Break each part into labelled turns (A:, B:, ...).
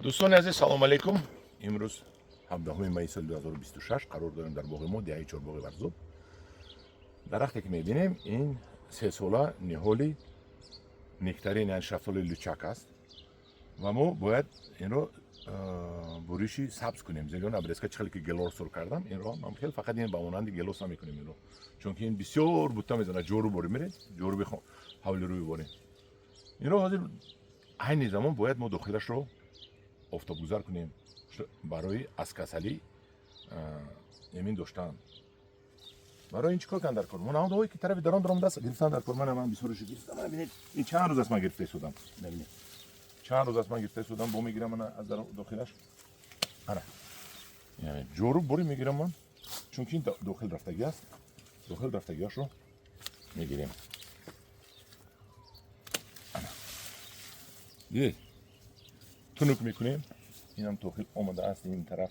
A: دوستان عزیز سلام علیکم. امروز 17 می سال 2026 قرار داریم در باغ ما دهه 4 باغ ورزوب. درختی که می‌بینیم این 3 ساله نهالی نکترین یعنی شفتالو لوچک است و ما باید این رو بریشی سبز کنیم. زیرا ابریسکا چخلی که گلوس رو کردم این رو من خیلی فقط این با مانند گلوس هم می‌کنیم این رو، چون که این بسیار بوتا میزنه جورو بری میره جورو بخو حول روی بری این رو حاضر عین زمان باید ما داخلش رو آفتاب گذار کنیم برای از کسلی امین داشتن. برای این چیکار کردن در کار؟ من هایی که طرف درام دست گرفتن در کار من بسیارش گرفتم. من ببینید این چند روز است من گرفته شدم. ببینید چند روز است من گرفته شدم بو میگیرم من از داخلش. آره یعنی جورو بری میگیرم من، چون که این داخل رفتگی است. داخل رفتگیاش رو میگیریم. آره دیدید تونوک میکنیم. اینم داخل آمده است. این طرف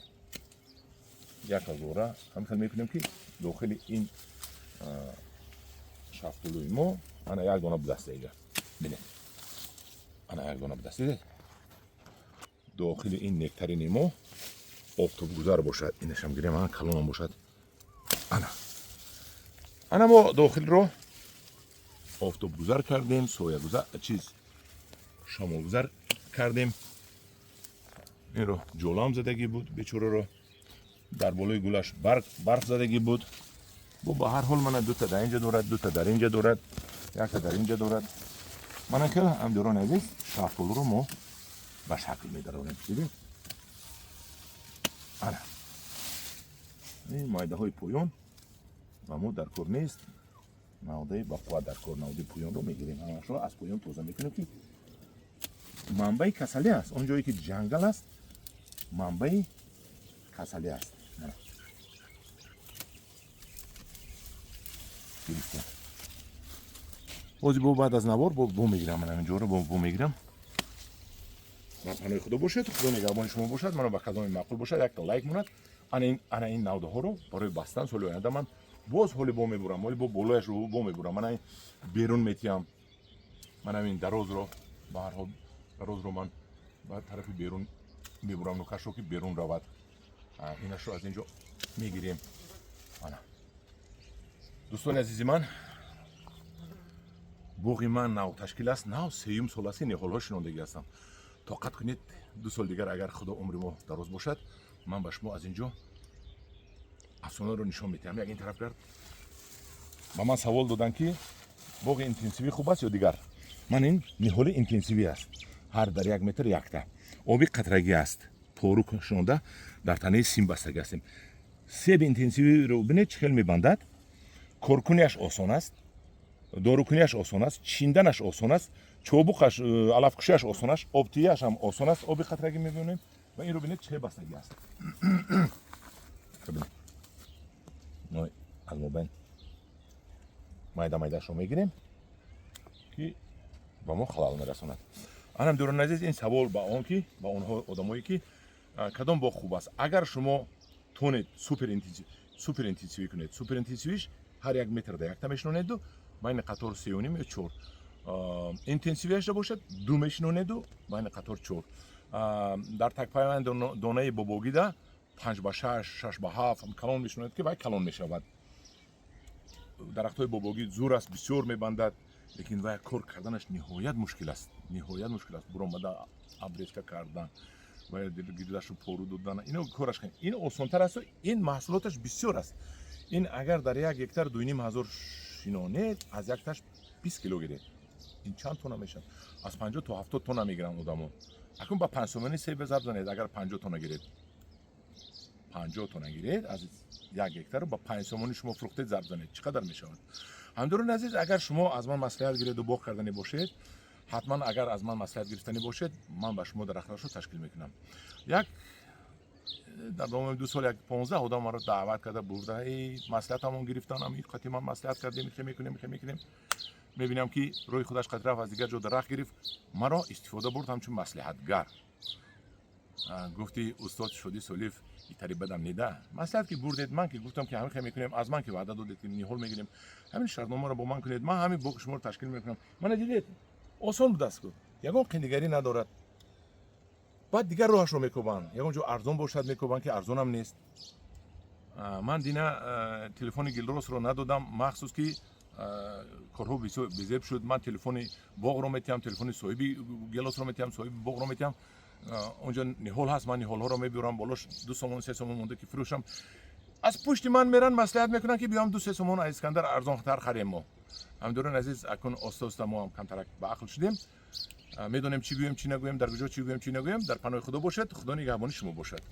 A: یک هزاره همین میکنیم که داخل این شفتالوی ما انا یک دانه بدسته ایجا بینید انا یک دانه بدسته دید داخل این نکترین ما آفتاب گذار باشد. اینش هم گیریم کلون هم باشد. انا ما داخل رو آفتاب گذار کردیم، سایه گذار چیز شمال گذار کردیم. این رو جولام زدگی بود بیچاره رو در بالای گلش برف زدگی بود. با هر حال من دو تا در اینجا دارد، دو تا در اینجا دارد، یک تا در اینجا دارد. من که هم دوران عزیز شفتالو رو ما به شکل می‌داریم. دیدید؟ آره. این مایده های پویان و ما در کار نیست. نوده با قوت در کار نوده پویان رو میگیریم. همش رو از پویان توزیع میکنیم که منبع کسلی است. اون جایی که جنگل است منبع کسلی است. بازی بعد از نوار بو میگیرم. من اینجا رو بو میگیرم. من پناه خدا باشد، خدا نگهبان شما باشد، منو به خدمت معقول باشد. یک تا لایک موند. انا این نوده ها رو برای بستن سال آینده من باز حالی بو میبرم، ولی با بالایش رو بو میبرم. من بیرون میتیم. من این دراز رو به هر حال دراز رو من به طرف بیرون میبرم، نوکش رو که بیرون رود. اینش رو از اینجا میگیریم. انا دوستان عزیزی من باغی من نو تشکیل است. نو سیوم سال است. نهال ها شنوندگی هستم. طاقت کنید 2 سال دیگر اگر خدا عمر ما دراز باشد من به شما از اینجا افسانه رو نشان میدم. یک این طرف کرد با من سوال دادن که باغ اینتنسیوی خوب است یا دیگر. من این نهال اینتنسیوی است. هر در 1 متر یک تا آبی قطرگی است. پارو شنونده در تنه سیم بستگی هستیم. سیب اینتنسیوی رو ببینید چخیل میبندد. کارکنیش آسان است. داروکنیش آسان است. چیندنش آسان است. چوبوقش علفکشیش آسان است. آبتیش هم آسان است. آبی قطرگی میبینیم و این رو ببینید چه بستگی است. ببینید ما از مابین مایده شو میگیریم که با ما خلال میرساند. انم دوران عزیز این سوال با اون که با اونها آدمایی که کدام باغ خوب است. اگر شما تونید سوپر اینتنسیوی کنید، سوپر اینتنسیویش هر 1 متر در یک تا میشنونید و بین قطار 3.5 یا 4 اینتنسیویش باشد 2 میشنونید و بین قطار 4 در تک پیوند دانه باباگی ده 5 به 6 6 به 7 کلان میشنونید که باید کلان میشود. درخت های باباگی زور است، بسیار میبندد، لیکن وای کار کردنش نهایت مشکل است. نهایت مشکل است. برآمده ابریشک کردن و گیردش رو پارو دادن اینو کارش کنید. این آسان‌تر است و این محصولاتش بسیار است. این اگر در 1 هکتار 2,500 شینانید از یک تاش 20 کیلو گیرید. این چند تونه میشه؟ از 50 تا 70 تونه میگیرن آدمو. اکنون با 5 تومانی سیب ضرب زنید. اگر 50 تونه گیرید 50 تونه گیرید از 1 هکتار با 5 تومانی شما فروختید ضرب زنید چقدر میشود؟ همدوران عزیز اگر شما از من مصلحت گیرید و باغ کردنی باشید حتما اگر از من مصلحت گرفتنی باشید من به شما درختش رو تشکیل میکنم. یک در دوام 2 سال یک 15 آدم ما رو دعوت کرده برده ای مصلحت همون گرفتن هم این قطعی من مصلحت کردیم میکنیم میبینم که روی خودش قطع رفت از دیگر جو درخت گرفت مرا استفاده برد همچون مصلحتگر. گفتی استاد شدی سولیف ایتری بدم نیده مصلحت که بردید من که گفتم که همین میکنیم از من که وعده دادید که نهال میگیریم همین شرطنامه رو با من کنید من همین باغ شما رو تشکیل میکنم. من دیدید آسان بود است. یگان قندگری ندارد. بعد دیگر راهش رو میکوبن یا اونجا ارزان باشد میکوبن که ارزان هم نیست. من دینا تلفن گلروس رو ندادم مخصوص که کارها بزرگ شد. من تلفن باغ رو میتونم، تلفن صاحبی گلاس رو میتونم، صاحبی باغ رو میتونم. اونجا نهال هست، من نهال ها رو میبرم بالاش 2 سومون 3 سومون مونده که فروشم. از پشت من میرن مصلحت میکنن که بیام 2 3 سومون از اسکندر ارزان تر خریم. ما همدوران عزیز اکن آستا ما هم کمترک به عقل شدیم، میدونیم چی گویم چی نگویم، در کجا چی گویم چی نگویم. در پناه خدا باشد، خدا نگهبان شما باشد.